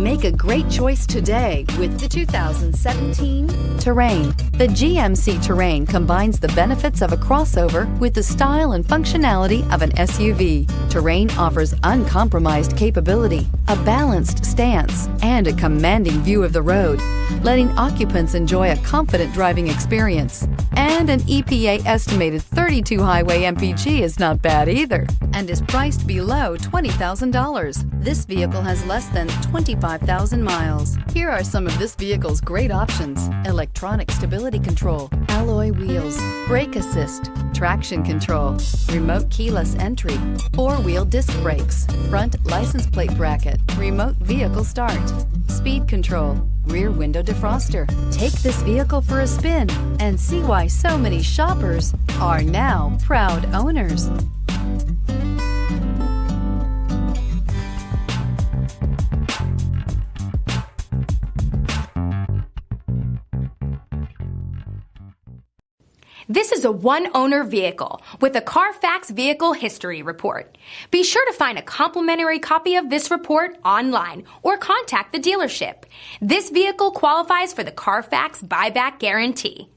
Make a great choice today with the 2017 Terrain. The GMC Terrain combines the benefits of a crossover with the style and functionality of an SUV. Terrain offers uncompromised capability, a balanced stance, and a commanding view of the road, letting occupants enjoy a confident driving experience. And an EPA estimated 32 highway MPG is not bad either, and is priced below $20,000. This vehicle has less than 25,000 miles. Here are some of this vehicle's great options: electronic stability control, alloy wheels, brake assist, traction control, remote keyless entry, four-wheel disc brakes, front license plate bracket, remote vehicle start, speed control, rear window defroster. Take this vehicle for a spin and see why so many shoppers are now proud owners. This is a one-owner vehicle with a Carfax Vehicle History Report. Be sure to find a complimentary copy of this report online or contact the dealership. This vehicle qualifies for the Carfax Buyback Guarantee.